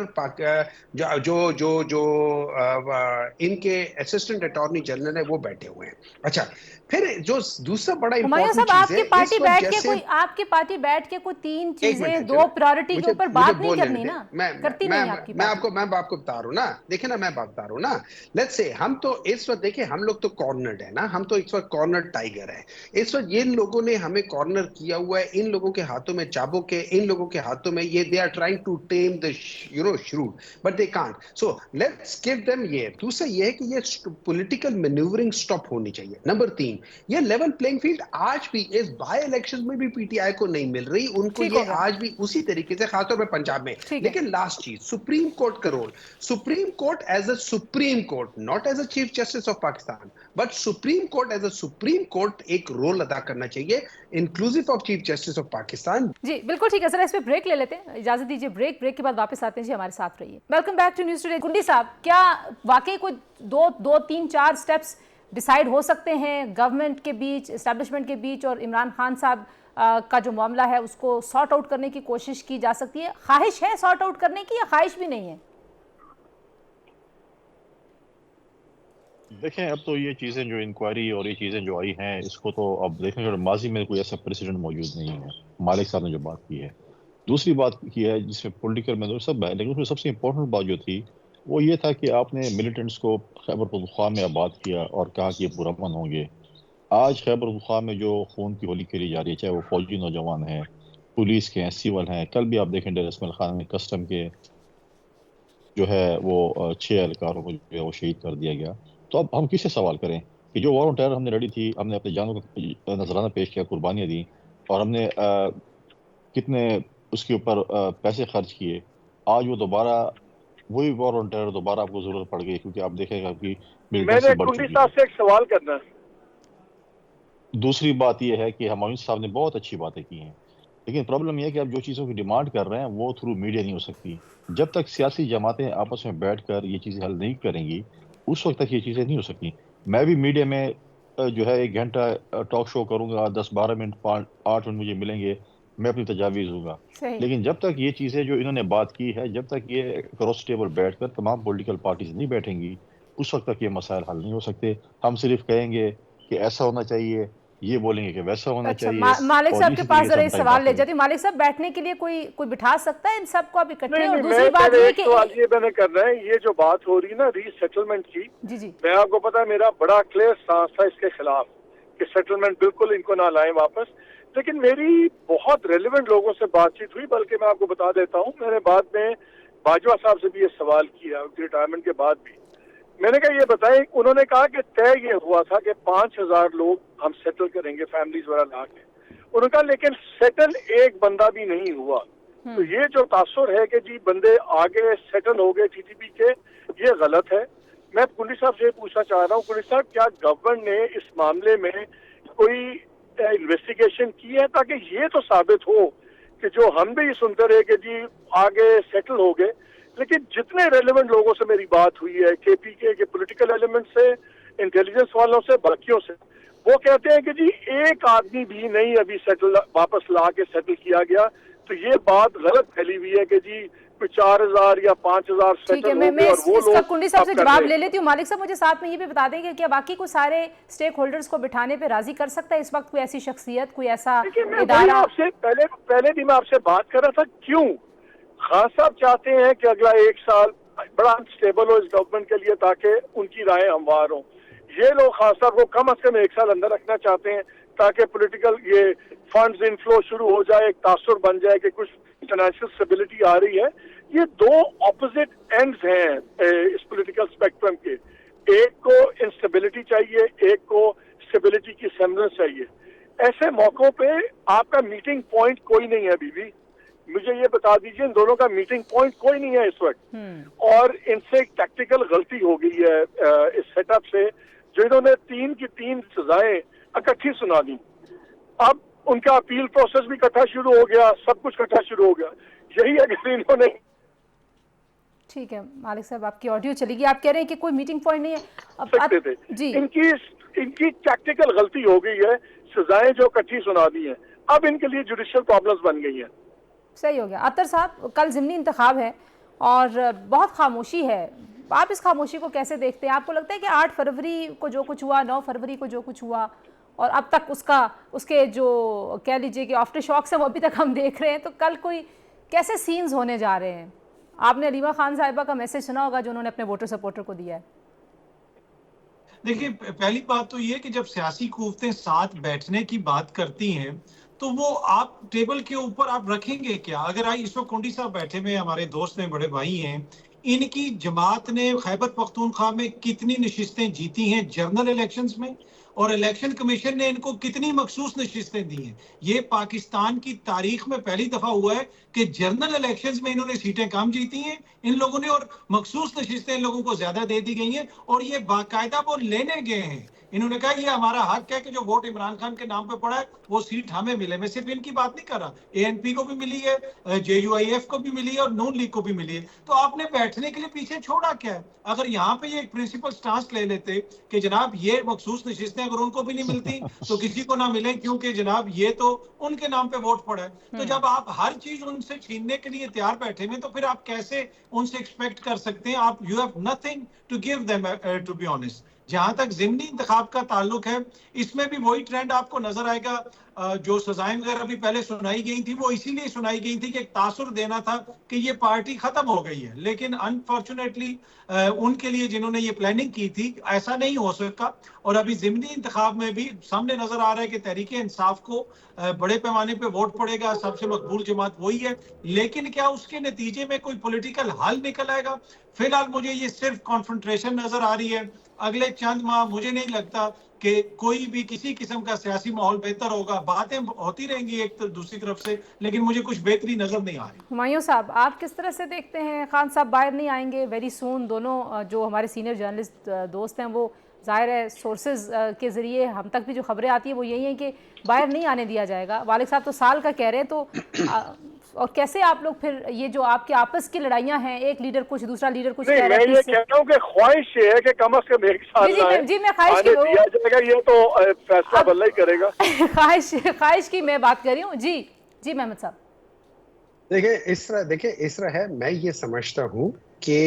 इनके असिस्टेंट अटॉर्नी जनरल है वो बैठे हुए हैं। अच्छा, फिर जो दूसरा बड़ा इंपॉर्टेंट चीज है, आपकी पार्टी बैठ के कोई तीन चीजें, दो प्रायोरिटी के ऊपर बात नहीं करनी ना, करती नहीं आपकी पार्टी। मैं आपको बता रहा हूँ ना, देखे ना, मैं बात बता रहा हूँ ना। लेट्स से हम तो इस वक्त देखे, हम लोग तो कॉर्नर्ड है ना, हम तो इस वक्त कॉर्नर टाइगर है। इस वक्त इन लोगों ने हमें कॉर्नर किया हुआ है, इन लोगों के हाथों में चाबुक है, इन लोगों के हाथों में ये, they are trying to tame the shrewd, but they can't. So let's give them ये। दूसरा ये है कि ये पॉलिटिकल मैन्यूवरिंग स्टॉप होनी चाहिए। नंबर 3, ये लेवल प्लेइंग फील्ड आज भी इस बाय इलेक्शन में भी पीटीआई को नहीं मिल रही, उनको ये आज भी उसी तरीके से, खासतौर पर पंजाब में। लेकिन लास्ट चीज, सुप्रीम कोर्ट का role, supreme court as a supreme court, not as a chief justice of Pakistan, but supreme court as a supreme court एक रोल अदा करना चाहिए, inclusive of chief justice of Pakistan. जी बिल्कुल ठीक है सर, इस पे ब्रेक ले लेते हैं, इजाजत दीजिए, ब्रेक के बाद वापस आते हैं जी, हमारे साथ रहिए। Welcome back to news today. Gundi साहब, क्या वाकई कोई दो तीन चार स्टेप्स डिसाइड हो सकते हैं गवर्नमेंट के बीच, एस्टैब्लिशमेंट के बीच, और इमरान खान साहब का जो मामला है उसको सॉर्ट आउट करने की कोशिश की जा सकती है? ख्वाहिश है सॉर्ट आउट करने की या ख्वाहिश भी नहीं है? देखें, अब तो ये चीज़ें जो इंक्वायरी और ये चीज़ें जो आई हैं, इसको तो अब देखें कि माजी में कोई ऐसा प्रेसिडेंट मौजूद नहीं है। मालिक साहब ने जो बात की है, दूसरी बात की है जिसमें पॉलिटिकल मैनर सब है, लेकिन उसमें सबसे इंपॉर्टेंट बात जो थी وہ یہ تھا کہ آپ نے ملیٹنٹس کو خیبر پختونخوا میں آباد کیا اور کہا کہ یہ پرامن ہوں گے. آج خیبر پختونخوا میں جو خون کی ہولی کھیلی جا رہی ہے، چاہے وہ فوجی نوجوان ہیں، پولیس کے ہیں، سیول ہیں. کل بھی آپ دیکھیں ڈیر اسماعیل خان میں کسٹم کے جو ہے وہ 6 اہلکاروں کو جو ہے وہ شہید کر دیا گیا. تو اب ہم کس سے سوال کریں کہ جو وار آن ٹیرر ہم نے لڑی تھی، ہم نے اپنے جانوں کا نذرانہ پیش کیا، قربانیاں دی، اور ہم نے کتنے اس کے اوپر پیسے خرچ کیے. آج وہ دوبارہ وہی وار آن ٹیرر دوبارہ آپ کو ضرورت پڑ گئی، کیونکہ آپ دیکھیں گا کہ میں ملیٹنسی نے بڑھ کنڈی چکی صاحب ہے. سے ایک سوال کرنا ہے. دوسری بات یہ ہے کہ ہمایوں صاحب نے بہت اچھی باتیں کی ہیں، لیکن پرابلم یہ ہے کہ آپ جو چیزوں کی ڈیمانڈ کر رہے ہیں وہ تھرو میڈیا نہیں ہو سکتی. جب تک سیاسی جماعتیں آپس میں بیٹھ کر یہ چیزیں حل نہیں کریں گی، اس وقت تک یہ چیزیں نہیں ہو سکتی. میں بھی میڈیا میں جو ہے 1 گھنٹہ ٹاک شو کروں گا، 10-12 منٹ 8 منٹ مجھے ملیں گے، میں اپنی تجاویز دوں گا. صحیح. لیکن جب تک یہ چیزیں جو انہوں نے بات کی ہے، جب تک یہ کراس ٹیبل بیٹھ کر تمام پولیٹیکل پارٹیز نہیں بیٹھیں گی، اس وقت تک یہ مسائل حل نہیں ہو سکتے. ہم صرف کہیں گے کہ ایسا ہونا چاہیے، یہ بولیں گے کہ ویسا ہونا اچھا چاہیے، مالک اور صاحب کے اسی پاس طریقے سے ذرا ہم یہ ٹائم سوال پاس لے کریں. جاتی ہوں. مالک صاحب بیٹھنے کے لیے کوئی بٹھا سکتا ہے ان سب کو اب اکٹھے؟ نہیں اور نہیں، دوسری بات یہ ایک کہ سوال یہ میں نے کرنا ہے، یہ جو بات ہو رہی ہے نا ری سیٹلمنٹ کی، جی جی میں آپ کو پتا ہے میرا بڑا کلیئر سانس تھا اس کے خلاف کہ سیٹلمنٹ بالکل ان کو نہ لائیں واپس. لیکن میری بہت ریلیونٹ لوگوں سے بات چیت ہوئی، بلکہ میں آپ کو بتا دیتا ہوں، میں نے بعد میں باجوہ صاحب سے بھی یہ سوال کیا ریٹائرمنٹ کے بعد بھی. میں نے کہا یہ بتائیں، انہوں نے کہا کہ طے یہ ہوا تھا کہ 5000 لوگ ہم سیٹل کریں گے، فیملیز وغیرہ لا کے. انہوں نے کہا لیکن سیٹل ایک بندہ بھی نہیں ہوا. تو یہ جو تاثر ہے کہ جی بندے آگے سیٹل ہو گئے ٹی ٹی پی کے، یہ غلط ہے. میں کنڈی صاحب سے پوچھنا چاہ رہا ہوں، کنڈی صاحب کیا گورنمنٹ نے اس معاملے میں کوئی انویسٹیگیشن کی ہے تاکہ یہ تو ثابت ہو کہ جو ہم بھی سنتے رہے کہ جی آگے سیٹل ہو گئے، لیکن جتنے ریلیونٹ لوگوں سے میری بات ہوئی ہے، کے پی کے پولیٹیکل ایلیمنٹ سے، انٹیلیجنس والوں سے، باقیوں سے، وہ کہتے ہیں کہ جی ایک آدمی بھی نہیں ابھی سیٹل واپس لا کے سیٹل کیا گیا. تو یہ بات غلط پھیلی ہوئی ہے کہ جی کوئی 4000 یا 5000 ٹھیک ہے. سیٹل میں ہو گئے اور وہ اس کا لوگ کنڈی صاحب سے اب کر جواب رہے لے ہیں. لیتی ہوں. مالک صاحب مجھے ساتھ میں یہ بھی بتا دیں کہ کیا باقی کوئی سارے اسٹیک ہولڈرز کو بٹھانے پہ راضی کر سکتا ہے اس وقت کوئی ایسی شخصیت، کوئی ایسا ادارہ؟ آپ سے پہلے بھی میں آپ سے بات کر رہا تھا، کیوں خان صاحب چاہتے ہیں کہ اگلا 1 سال بڑا انسٹیبل ہو اس گورنمنٹ کے لیے تاکہ ان کی رائے ہموار ہوں. یہ لوگ خان صاحب کو کم از کم 1 سال اندر رکھنا چاہتے ہیں تاکہ پولیٹیکل یہ فنڈز انفلو شروع ہو جائے، ایک تاثر بن جائے کہ کچھ فائنینشیل اسٹیبلٹی آ رہی ہے. یہ 2 اپوزٹ اینڈز ہیں اس پولیٹیکل اسپیکٹرم کے. ایک کو انسٹیبلٹی چاہیے، ایک کو اسٹیبلٹی کی سیمبلنس چاہیے. ایسے موقعوں پہ آپ کا میٹنگ پوائنٹ کوئی نہیں ہے. بی بی مجھے یہ بتا دیجئے، ان دونوں کا میٹنگ پوائنٹ کوئی نہیں ہے اس وقت. اور ان سے ایک ٹیکٹیکل غلطی ہو گئی ہے اس سیٹ اپ سے، جو انہوں نے 3 کی 3 سزائیں اکٹھی سنا دی. اب ان کا اپیل پروسیس بھی اکٹھا شروع ہو گیا، سب کچھ اکٹھا شروع ہو گیا. یہی اگر انہوں نے ٹھیک ہے مالک صاحب آپ کی آڈیو چلی گئی. آپ کہہ رہے ہیں کہ کوئی میٹنگ پوائنٹ نہیں ہے سکتے تھے. جی ان کی ٹیکٹیکل غلطی ہو گئی ہے، سزائیں جو اکٹھی سنا دی ہیں، اب ان کے لیے جوڈیشل پرابلمز بن گئی ہیں. صحیح ہو گیا. اطہر صاحب کل ضمنی انتخاب ہے اور بہت خاموشی ہے، آپ اس خاموشی کو کیسے دیکھتے ہیں؟ آپ کو لگتا ہے کہ 8 فروری کو جو کچھ ہوا، 9 فروری کو جو کچھ ہوا، اور اب تک اس کے جو کہہ لیجئے کہ آفٹر شاکس ہیں وہ ابھی تک ہم دیکھ رہے ہیں، تو کل کوئی کیسے سینز ہونے جا رہے ہیں؟ آپ نے علیمہ خان صاحبہ کا میسج سنا ہوگا جو انہوں نے اپنے ووٹر سپورٹر کو دیا ہے. دیکھیے پہلی بات تو یہ کہ جب سیاسی قوتیں ساتھ بیٹھنے کی بات کرتی ہیں تو وہ آپ ٹیبل کے اوپر آپ رکھیں گے کیا؟ اگر اس وقت کنڈی صاحب بیٹھے ہوئے ہمارے دوست ہیں، بڑے بھائی ہیں، ان کی جماعت نے خیبر پختونخوا میں کتنی نشستیں جیتی ہیں جنرل الیکشنز میں، اور الیکشن کمیشن نے ان کو کتنی مخصوص نشستیں دی ہیں. یہ پاکستان کی تاریخ میں پہلی دفعہ ہوا ہے کہ جنرل الیکشنز میں انہوں نے سیٹیں کم جیتی ہیں ان لوگوں نے، اور مخصوص نشستیں ان لوگوں کو زیادہ دے دی گئی ہیں، اور یہ باقاعدہ وہ لینے گئے ہیں. انہوں نے کہا یہ ہمارا حق ہے کہ جو ووٹ عمران خان کے نام پہ پڑا ہے وہ سیٹ ہمیں ملے. میں صرف ان کی بات نہیں کر رہا، اے این پی کو بھی ملی ہے، جے یو آئی ایف کو بھی ملی ہے، اور نون لیگ کو بھی ملی ہے. تو آپ نے بیٹھنے کے لیے پیچھے چھوڑا کیا ہے؟ اگر یہاں پہ یہ ایک پرنسپل سٹانس لے لیتے کہ جناب یہ مخصوص نشستیں اگر ان کو بھی نہیں ملتی تو کسی کو نہ ملیں، کیونکہ جناب یہ تو ان کے نام پہ ووٹ پڑا ہے. تو جب آپ ہر چیز ان سے چھیننے کے لیے تیار بیٹھے ہوئے تو پھر آپ کیسے ان سے ایکسپیکٹ کر سکتے ہیں؟ آپ you have nothing to give them to be honest. جہاں تک ضمنی انتخاب کا تعلق ہے، اس میں بھی وہی ٹرینڈ آپ کو نظر آئے گا. जो सजाएं वगैरह भी पहले सुनाई गई थी वो इसीलिए सुनाई गई थी कि एक तासुर देना था कि ये पार्टी खत्म हो गई है, लेकिन अनफॉर्चुनेटली उनके लिए जिन्होंने ये प्लानिंग की थी ऐसा नहीं हो सका। और अभी ज़िमनी इंतखाब में भी सामने नजर आ रहा है कि तहरीक इंसाफ को बड़े पैमाने पे वोट पड़ेगा, सबसे मकबूल जमात वही है, लेकिन क्या उसके नतीजे में कोई पॉलिटिकल हल निकल आएगा? फिलहाल मुझे ये सिर्फ कॉन्फ्रंट्रेशन नजर आ रही है। अगले चंद माह मुझे नहीं लगता कि कोई भी किसी किस्म का सियासी माहौल बेहतर होगा। बातें होती रहेंगी एक तो दूसरी तरफ से, लेकिन मुझे कुछ बेहतरी नजर नहीं आ रही। हुमायूं साहब, आप किस तरह से देखते हैं? खान साहब बाहर नहीं आएंगे वेरी सून। दोनों जो हमारे सीनियर जर्नलिस्ट दोस्त हैं वो ज़ाहिर है सोर्सेज के ज़रिए हम तक भी जो खबरें आती हैं वो यही हैं कि बाहर नहीं आने दिया जाएगा। वालिद साहब तो साल का कह रहे हैं, तो और कैसे आप लोग फिर ये जो आपके आपस की लड़ाइयाँ हैं, एक लीडर कुछ दूसरा लीडर कुछ कह रहा है। मैं ये कहता हूँ कि ख्वाहिश ये है कि कम अज कम एक साल जी मैं ख्वाहिश की दिया जाएगा, ये तो फैसला बल्ला ही करेगा। ख्वाहिश की मैं बात कर रही हूँ। जी महमद साहब, देखिए इस तरह है, मैं ये समझता हूँ कि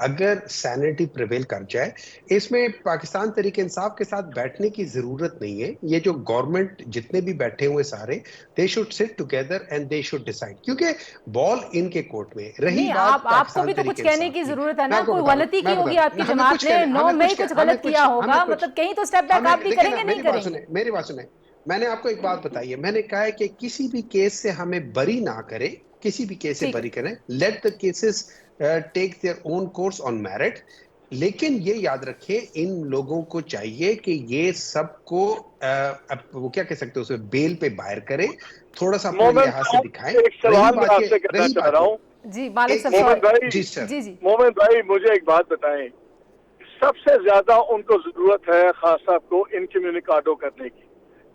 अगर सैनिटी प्रिवेल कर जाए, इसमें पाकिस्तान तहरीक इंसाफ के साथ बैठने की जरूरत नहीं है। ये जो गवर्नमेंट जितने भी बैठे हुए सारे, they should sit together and they should decide, क्योंकि बॉल इनके कोर्ट में रही। आपको भी तो कुछ कहने की जरूरत है ना। कोई गलती की होगी आपकी जमात ने, 9 मई कुछ गलत किया होगा, मतलब कहीं तो स्टेप बैक आप भी करेंगे नहीं करेंगे? मेरी बात सुने, मैंने आपको एक बात बताई है, मैंने कहा है कि किसी भी केस से हमें बरी ना करे, किसी भी केस से बरी करें, let the cases take their own course on merit. लेकिन ये याद रखें, इन लोगों को चाहिए कि ये सबको वो क्या कह सकते हैं, उसे बेल पे बाहर करें, थोड़ा सा अपने लिहाज से दिखाएं। एक सवाल मैं आपसे करना चाह रहा हूँ। जी मालिक साहब, मोमिन भाई मुझे एक बात बताएं, सबसे ज्यादा उनको जरूरत है खान साहब को इनकम्युनिकाडो करने की,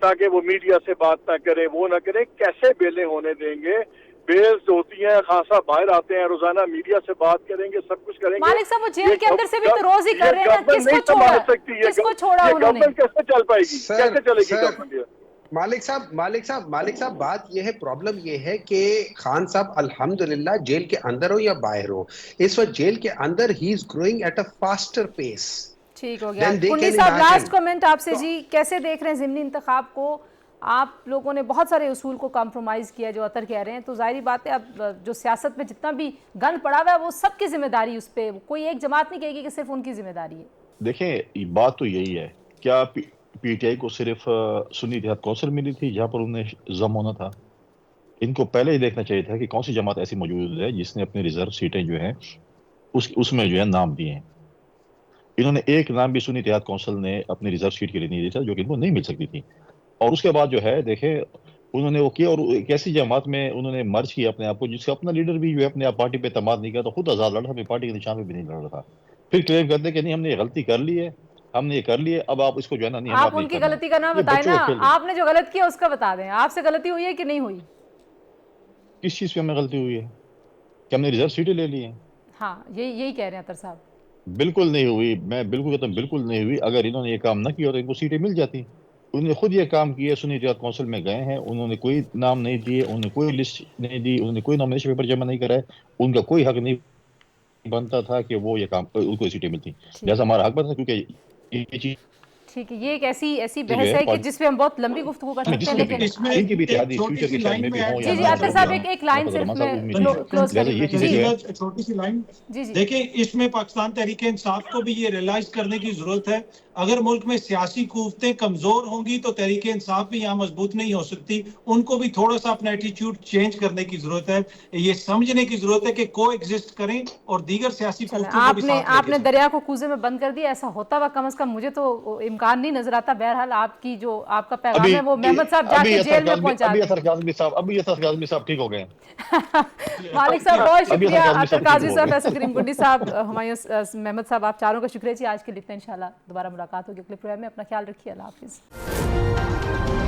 ताकि वो मीडिया से बात ना करें, वो ना करें। कैसे बेलें होने देंगे? बेल्स होती हैं, खान साहब बाहर आते हैं, रोजाना मीडिया से बात करेंगे, सब कुछ करेंगे। मालिक साहब वो जेल के अंदर से भी तो रोज ही कर रहे हैं ना, किसको छोड़ा उन्होंने? गवर्नमेंट कैसे चल पाएगी? कैसे चलेगी गवर्नमेंट? मालिक साहब बात यह है, प्रॉब्लम यह है कि खान साहब अल्हम्दुलिल्लाह जेल के अंदर हो या बाहर हो, इस वक्त जेल के अंदर ही is growing at a faster pace. ठीक हो गया। कुंडी साहब लास्ट कमेंट आपसे जी, कैसे देख रहे हैं ज़िमनी इंतखाब को? आप लोगों ने बहुत सारे उसूल को कॉम्प्रोमाइज़ किया, जो अतर कह रहे हैं, तो जाहिर बात है अब जो सियासत में जितना भी गंद पड़ा हुआ है वो सबकी जिम्मेदारी उस पर, कोई एक जमात नहीं कहेगी कि सिर्फ उनकी जिम्मेदारी है। देखें बात तो यही है, क्या पीटीआई को सिर्फ सुन्नी इत्तेहाद कौंसिल मिली थी जहाँ पर उन्हें जम होना था? इनको पहले ही देखना चाहिए था कि कौन सी जमात ऐसी मौजूद है जिसने अपनी रिजर्व सीटें जो हैं उसमें जो है नाम दिए हैं। इन्होंने एक नाम भी सुन्नी इत्तेहाद कौंसिल ने अपनी रिजर्व सीट के लिए नहीं दिया था, जो कि इनको नहीं मिल सकती थी। और उसके बाद जो है देखें उन्होंने वो किया, और एक ऐसी जमात में उन्होंने मर्ज किया अपने आप को जिसका अपना लीडर भी जो है अपने आप पार्टी पे एतमाद नहीं किया, तो खुद आज़ाद लड़ा, अपनी पार्टी के निशान पे भी नहीं लड़ रहा था। फिर क्लेम करते कि नहीं हमने ये गलती कर ली है, हमने ये कर लिए, अब आप इसको जो है ना नहीं, आप उनकी गलती का नाम बताएं ना, आपने जो गलत किया उसका बता दें। आपसे गलती हुई है कि नहीं हुई? किस चीज़ पे हमें गलती हुई है कि हमने रिजर्व सीटें ले ली हैं? हाँ यही कह रहे हैं अतर साहब। बिल्कुल नहीं हुई, मैं बिल्कुल कहता हूँ बिल्कुल नहीं हुई। अगर इन्होंने ये काम ना किया तो इनको सीटें मिल जाती। उन्होंने खुद ये काम किया, सुन्नी इत्तेहाद कौंसिल में गए हैं, उन्होंने कोई नाम नहीं दिए, उन्होंने कोई लिस्ट नहीं दी, उन्होंने कोई नॉमिनेशन पेपर जमा नहीं कराए। उनका कोई हक नहीं बनता था कि वो ये काम उनको सीटें मिलती, जैसा हमारा हक बनता, क्योंकि ये चीज ठीक है। ये एक ऐसी बहस है कि जिस पे हम बहुत लंबी गुफ्तगू कर सकते हैं, लेकिन इनकी भी इत्तेहादी फ्यूचर के टाइम में भी हो। जी आतर साहब एक लाइन सिर्फ मैं क्लोज कर, छोटी सी लाइन। देखिए इसमें पाकिस्तान तहरीक इंसाफ को भी ये रियलाइज करने की जरूरत है, अगर मुल्क में सियासी कुव्वतें कमजोर होंगी तो तहरीक इंसाफ भी यहाँ मजबूत नहीं हो सकती। उनको भी थोड़ा सा अपना एटीट्यूड चेंज करने की जरूरत है, ये समझने की जरूरत है कि को एग्जिस्ट करें और दीगर सियासी आपने दरिया को कूजे में बंद कर दिया। ऐसा होता हुआ कम से कम मुझे तो इम्कान नहीं नजर आता। बहरहाल आपकी जो आपका पैगाम है वो महमद साहब जाके जेल में पहुंचा दें। अभी असर साहब ठीक हो गए। मालिक साहब बहुत शुक्रिया, अतर काज़ी साहब, फैसल करीम कुंडी साहब, हुमायूं महमद साहब, आप चारों का शुक्रिया जी। आज के लिए इंशाल्लाह दोबारा मुलाकात होगी अगले प्रोग्राम में। अपना ख्याल रखिए, अल्लाह हाफिज़।